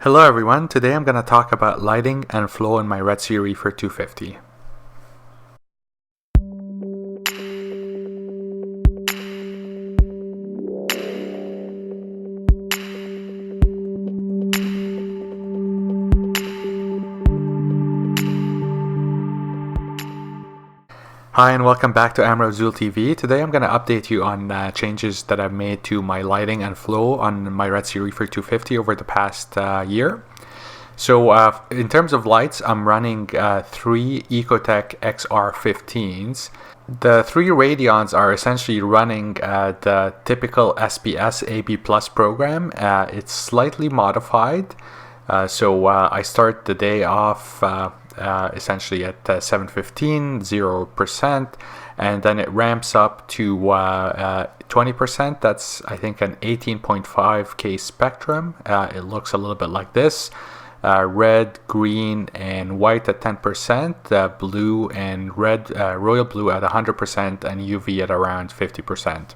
Hello everyone, today I'm going to talk about lighting and flow in my Red Sea Reefer 250. Hi and welcome back to Amrazul TV. Today I'm going to update you on changes that I've made to my lighting and flow on my Red Sea Reefer 250 over the past year. So in terms of lights, I'm running 3 Ecotech XR15s. The 3 Radions are essentially running the typical SPS AB Plus program. It's slightly modified. So I start the day off essentially at 7:15, 0%, and then it ramps up to 20%. That's, I think, an 18.5K spectrum. It looks a little bit like this. Red, green, and white at 10%, blue and red, royal blue at 100%, and UV at around 50%.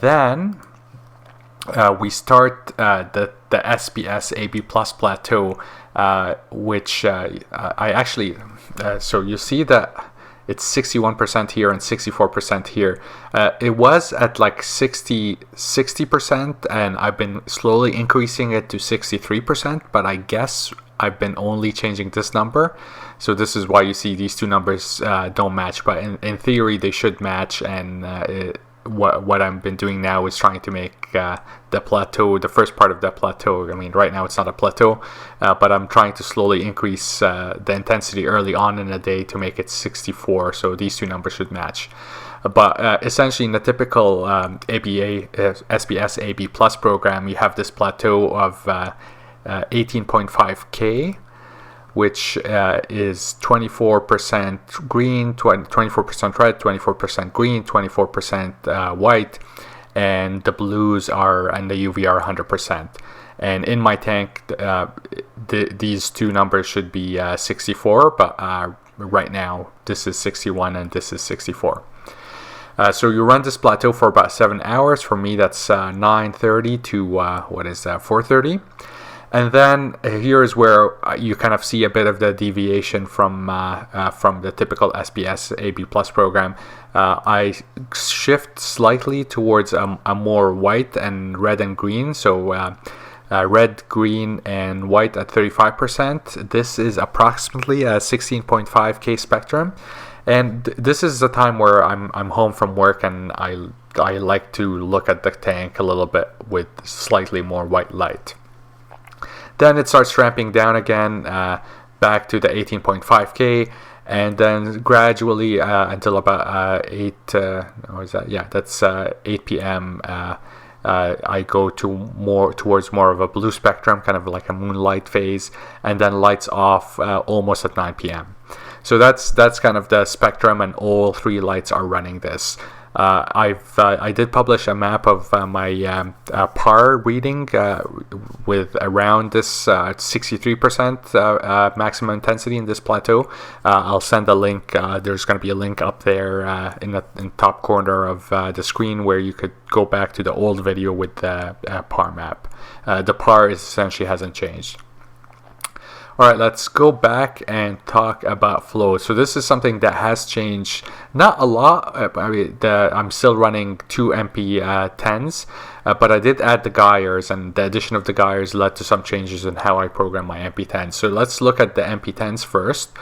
Then we start the SPS AB Plus plateau, which I actually, so you see that it's 61% here and 64% here. It was at like 60%, and I've been slowly increasing it to 63%, but I guess I've been only changing this number. So this is why you see these two numbers don't match, but in theory they should match, and what I've been doing now is trying to make the plateau, the first part of the plateau. I mean, right now it's not a plateau, but I'm trying to slowly increase the intensity early on in the day to make it 64. So these two numbers should match. But essentially, in the typical SPS AB Plus program, you have this plateau of 18.5K. which is 24% green, 24% red, 24% green, 24% white, and the blues and the UV are 100%. And in my tank, these two numbers should be 64, but right now this is 61 and this is 64. So you run this plateau for about 7 hours. For me, that's 9:30 to 4:30. And then here is where you kind of see a bit of the deviation from the typical SPS AB Plus program. I shift slightly towards a more white and red and green. So red, green, and white at 35%. This is approximately a 16.5K spectrum. And this is the time where I'm home from work, and I like to look at the tank a little bit with slightly more white light. Then it starts ramping down again, back to the 18.5K, and then gradually until about 8 p.m. I go towards more of a blue spectrum, kind of like a moonlight phase, and then lights off almost at 9 p.m. So that's kind of the spectrum, and all 3 lights are running this. I did publish a map of my PAR reading with around this 63% maximum intensity in this plateau. I'll send a link. There's going to be a link up there in the top corner of the screen where you could go back to the old video with the PAR map. The PAR essentially hasn't changed. Alright, let's go back and talk about flow. So this is something that has changed, not a lot. I'm still running 2 Mp10s, but I did add the gyres, and the addition of the gyres led to some changes in how I program my Mp10s. So let's look at the Mp10s first.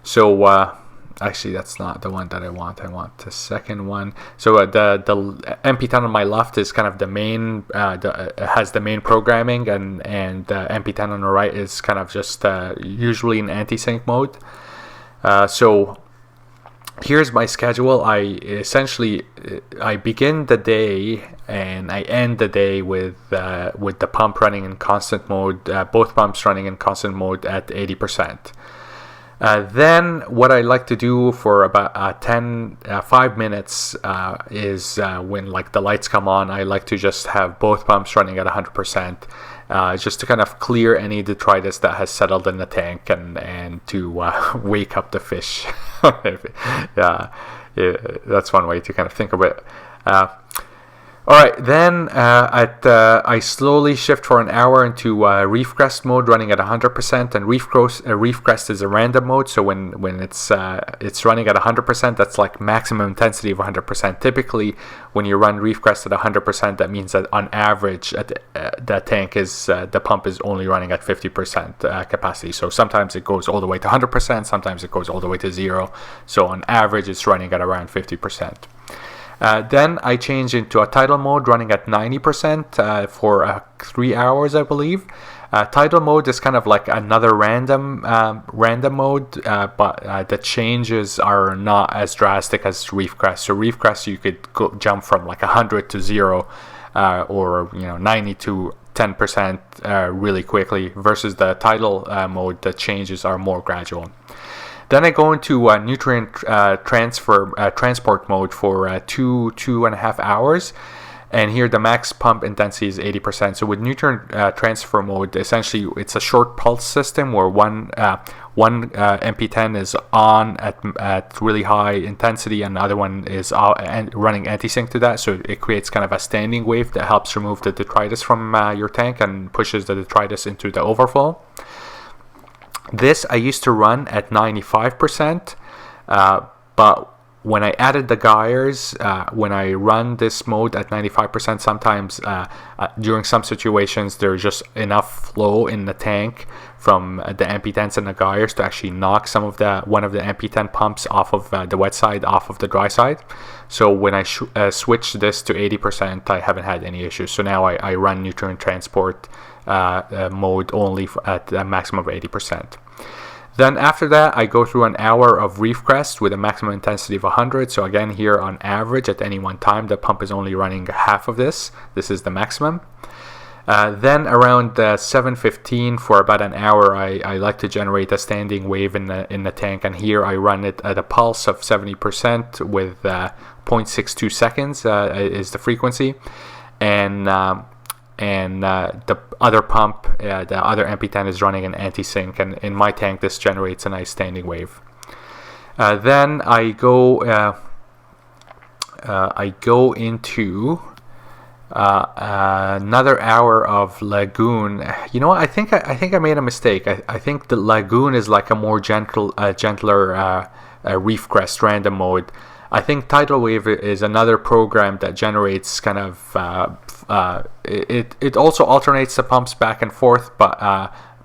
So actually, that's not the one that I want. I want the second one. So the Mp10 on my left is kind of the main, has the main programming, and the Mp10 on the right is kind of just usually in anti-sync mode. So here's my schedule. I begin the day and I end the day with the pump running in constant mode, both pumps running in constant mode at 80%. Then what I like to do for about 5 minutes is when like the lights come on, I like to just have both pumps running at 100%, just to kind of clear any detritus that has settled in the tank, and to wake up the fish. Yeah, that's one way to kind of think of it. All right, then I slowly shift for an hour into reef crest mode, running at 100%. And reef crest is a random mode, so when it's running at 100%, that's like maximum intensity of 100%. Typically, when you run reef crest at 100%, that means that on average, the pump is only running at 50% capacity. So sometimes it goes all the way to 100%, sometimes it goes all the way to 0. So on average, it's running at around 50%. Then I change into a tidal mode running at 90% for 3 hours, I believe. Tidal mode is kind of like another random mode, but the changes are not as drastic as reef crest. So reef crest, you could jump from like 100 to 0, or 90 to 10% really quickly. Versus the tidal mode, the changes are more gradual. Then I go into nutrient transport mode for 2.5 hours, and here the max pump intensity is 80%. So with nutrient transfer mode, essentially it's a short pulse system where one Mp10 is on at really high intensity, and the other one is running anti-sync to that. So it creates kind of a standing wave that helps remove the detritus from your tank and pushes the detritus into the overflow. This I used to run at 95%, but when I added the gyres, when I run this mode at 95%, sometimes during some situations there's just enough flow in the tank from the Mp10s and the gyres to actually knock one of the Mp10 pumps off of the wet side, off of the dry side. So when I switch this to 80%, I haven't had any issues. So now I run nutrient transport mode only at a maximum of 80%. Then after that, I go through an hour of reef crest with a maximum intensity of 100. So again, here on average at any one time, the pump is only running half of this. This is the maximum. Then around 7:15 for about an hour, I like to generate a standing wave in the tank, and here I run it at a pulse of 70% with 0.62 seconds is the frequency, and the other pump, the other Mp10 is running an anti-sync, and in my tank this generates a nice standing wave. Then I go into another hour of lagoon. You know what? I think I made a mistake. I think the lagoon is like a more gentler reef crest random mode. I think tidal wave is another program that generates kind of it also alternates the pumps back and forth, but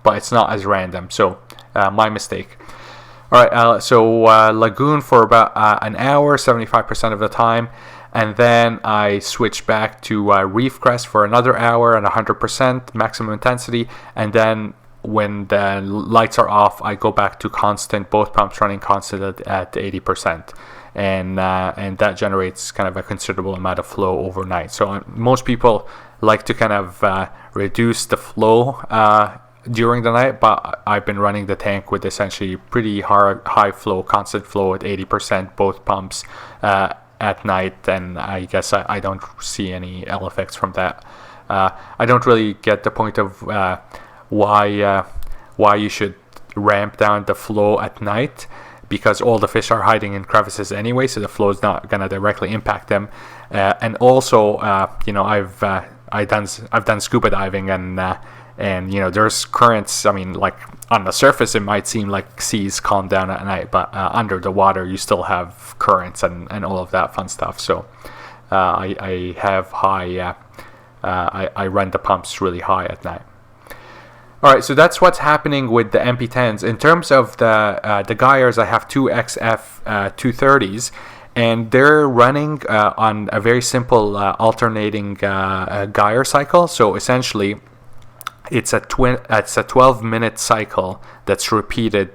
it's not as random. So my mistake. All right, so lagoon for about an hour, 75% of the time, and then I switch back to reef crest for another hour at 100% maximum intensity, and then when the lights are off, I go back to constant, both pumps running constant at 80%. And that generates kind of a considerable amount of flow overnight. So most people like to kind of reduce the flow during the night, but I've been running the tank with essentially pretty high flow, constant flow at 80%, both pumps at night, and I guess I don't see any ill effects from that. I don't really get the point of why you should ramp down the flow at night, because all the fish are hiding in crevices anyway, so the flow is not gonna directly impact them. And also, I've done scuba diving, and there's currents. I mean, like on the surface, it might seem like seas calm down at night, but under the water, you still have currents and all of that fun stuff. So I have high. I run the pumps really high at night. All right, so that's what's happening with the Mp10s. In terms of the gyres, I have two XF230s, and they're running on a very simple alternating gyre cycle. So essentially, it's a 12-minute cycle that's repeated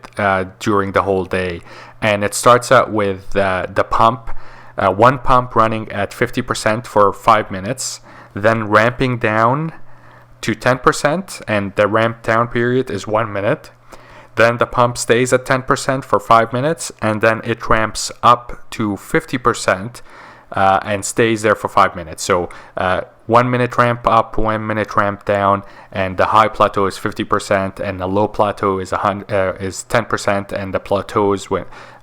during the whole day, and it starts out with the pump, one pump running at 50% for 5 minutes, then ramping down to 10%, and the ramp down period is 1 minute. Then the pump stays at 10% for 5 minutes, and then it ramps up to 50% and stays there for 5 minutes. So 1 minute ramp up, 1 minute ramp down, and the high plateau is 50%, and the low plateau is 10%, and the plateaus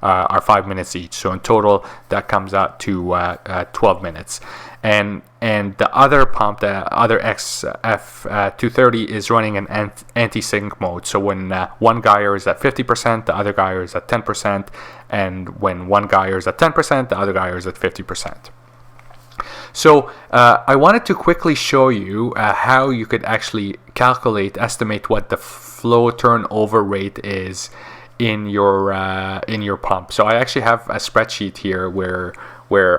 are 5 minutes each. So in total, that comes out to 12 minutes. And the other pump, the other XF230, is running an anti-sync mode. So when one gyre is at 50%, the other gyre is at 10%, and when one gyre is at 10%, the other gyre is at 50%. So I wanted to quickly show you how you could actually estimate what the flow turnover rate is in your pump. So I actually have a spreadsheet here where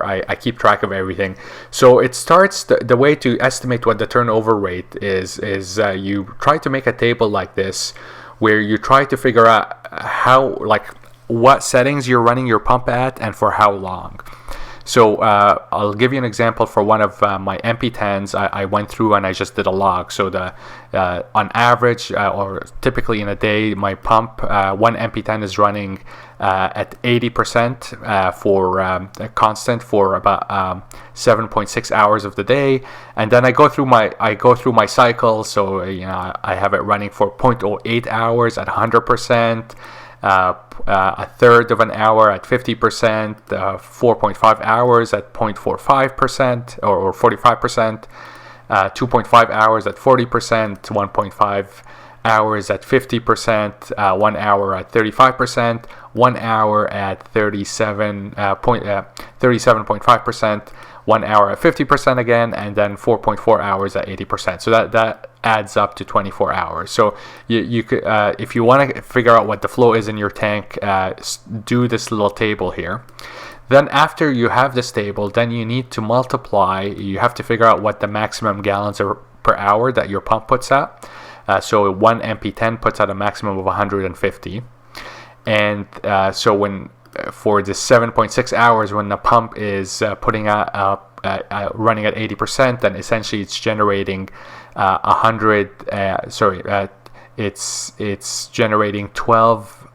I keep track of everything. So it starts, the way to estimate what the turnover rate is you try to make a table like this, where you try to figure out what settings you're running your pump at and for how long. So I'll give you an example for one of my Mp10s. I went through and I just did a log. So on average, or typically in a day, my pump, one Mp10 is running at 80% for constant for about 7.6 hours of the day, and then I go through my cycle. So I have it running for 0.08 hours at 100%. A third of an hour at 50%, 4.5 hours at 0.45% or 45%, 2.5 hours at 40%, 1.5 hours at 50%, 1 hour at 35%, 1 hour at 37.5%, 1 hour at 50% again, and then 4.4 hours at 80%. So that adds up to 24 hours. So you could, if you want to figure out what the flow is in your tank, do this little table here. Then after you have this table, then you need to multiply. You have to figure out what the maximum gallons per hour that your pump puts out. So one Mp10 puts out a maximum of 150, and so when for the 7.6 hours when the pump is putting out running at 80%, then essentially it's generating it's generating 12.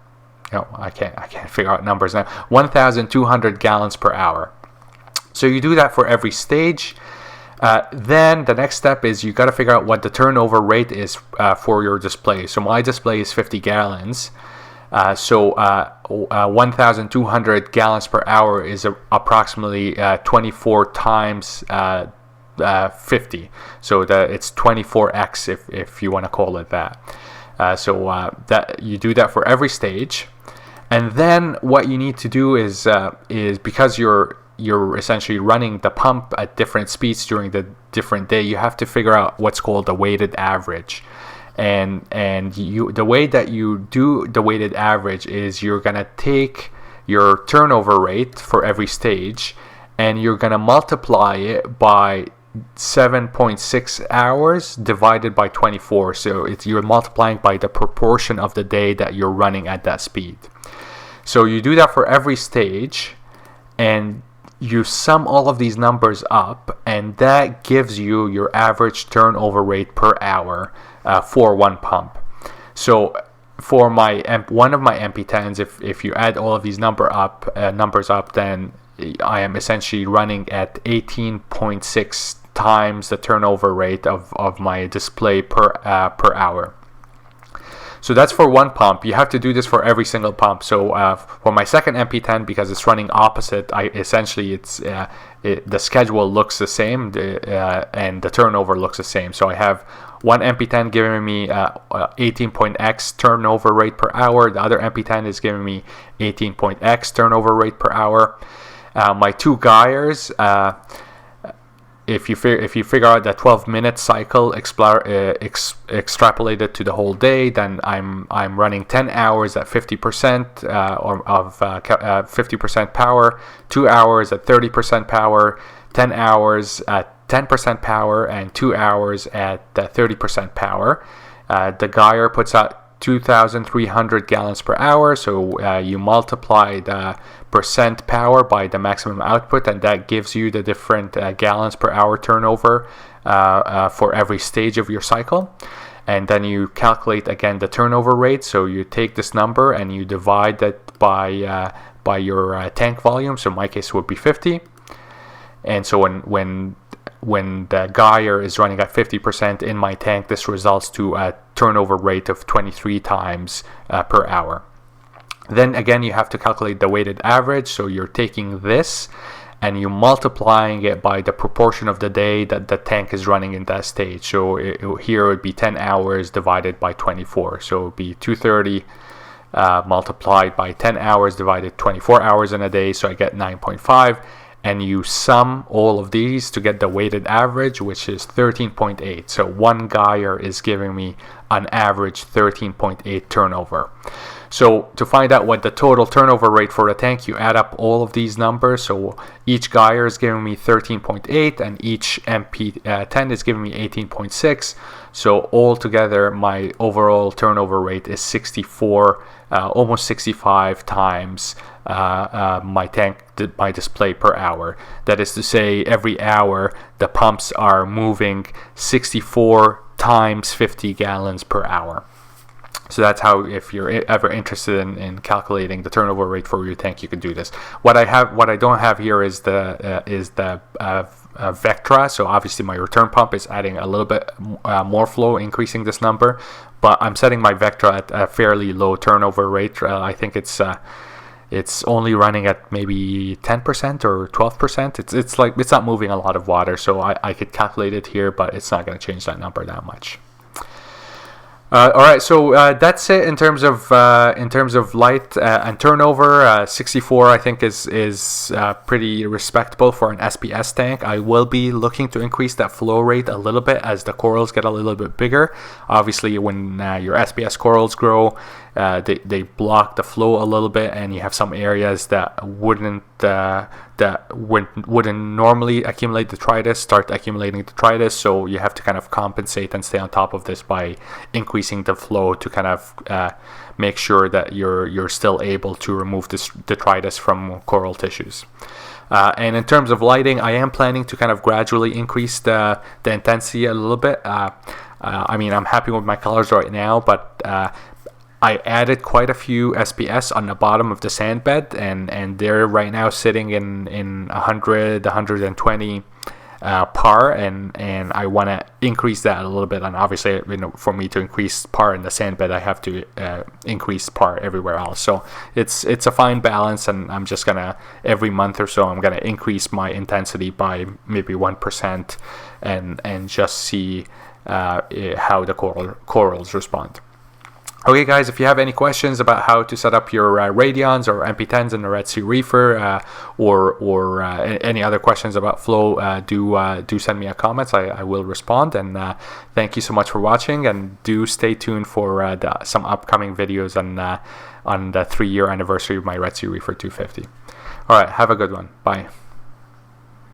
No, I can't figure out numbers now. 1,200 gallons per hour. So you do that for every stage. Then the next step is you got to figure out what the turnover rate is for your display. So my display is 50 gallons. 1,200 gallons per hour is approximately 24 times 50. So it's 24x if you want to call it that. That you do that for every stage. And then what you need to do is because you're essentially running the pump at different speeds during the different day, you have to figure out what's called the weighted average. And the way that you do the weighted average is you're gonna take your turnover rate for every stage and you're gonna multiply it by 7.6 hours divided by 24. So you're multiplying by the proportion of the day that you're running at that speed. So you do that for every stage, and you sum all of these numbers up, and that gives you your average turnover rate per hour for one pump. So for one of my Mp10s, if you add all of these numbers up, then I am essentially running at 18.6 times the turnover rate of my display per hour. So that's for one pump. You have to do this for every single pump. So for my second Mp10, because it's running opposite, the schedule looks the same and the turnover looks the same. So I have one Mp10 giving me 18.x turnover rate per hour. The other Mp10 is giving me 18.x turnover rate per hour. My two gyres, if you figure out that 12-minute cycle extrapolated to the whole day, then I'm running 10 hours at 50% of 50% power, 2 hours at 30% power, 10 hours at 10% power, and 2 hours at 30% power. The gyre puts out 2,300 gallons per hour, so you multiply the percent power by the maximum output, and that gives you the different gallons per hour turnover for every stage of your cycle. And then you calculate again the turnover rate. So you take this number and you divide that by your tank volume. So in my case it would be 50. And so when the gyre is running at 50% in my tank, this results to a turnover rate of 23 times per hour. Then again, you have to calculate the weighted average. So you're taking this and you're multiplying it by the proportion of the day that the tank is running in that stage. So here it would be 10 hours divided by 24. So it would be 230 multiplied by 10 hours divided 24 hours in a day. So I get 9.5. And you sum all of these to get the weighted average, which is 13.8. So one gyre is giving me an average 13.8 turnover. So to find out what the total turnover rate for the tank, you add up all of these numbers. So each gyre is giving me 13.8 and each Mp10 is giving me 18.6. So altogether, my overall turnover rate is 64, almost 65 times my display per hour. That is to say, every hour the pumps are moving 64 times 50 gallons per hour. So that's how, if you're ever interested in calculating the turnover rate for your tank, you can do this. What I don't have here is the Vectra. So obviously my return pump is adding a little bit more flow, increasing this number. But I'm setting my Vectra at a fairly low turnover rate. I think it's only running at maybe 10% or 12%. It's not moving a lot of water, so I could calculate it here, but it's not going to change that number that much. All right, so that's it in terms of light and turnover. 64, I think, is pretty respectable for an SPS tank. I will be looking to increase that flow rate a little bit as the corals get a little bit bigger. Obviously, when your SPS corals grow, they block the flow a little bit, and you have some areas that wouldn't normally accumulate detritus start accumulating detritus. So you have to kind of compensate and stay on top of this by increasing the flow to kind of make sure that you're still able to remove this detritus from coral tissues. And in terms of lighting, I am planning to kind of gradually increase the intensity a little bit. I mean, I'm happy with my colors right now, but I added quite a few SPS on the bottom of the sand bed, and they're right now sitting in 100, 120 par, and I want to increase that a little bit. And obviously, for me to increase par in the sand bed, I have to increase par everywhere else. So it's a fine balance, and I'm just gonna, every month or so, I'm gonna increase my intensity by maybe 1% and just see how the corals respond. Okay guys, if you have any questions about how to set up your Radions or Mp10s in the Red Sea Reefer, or any other questions about flow, do send me a comment. I will respond. And thank you so much for watching, and do stay tuned for some upcoming videos on the 3-year anniversary of my Red Sea Reefer 250. Alright, have a good one. Bye.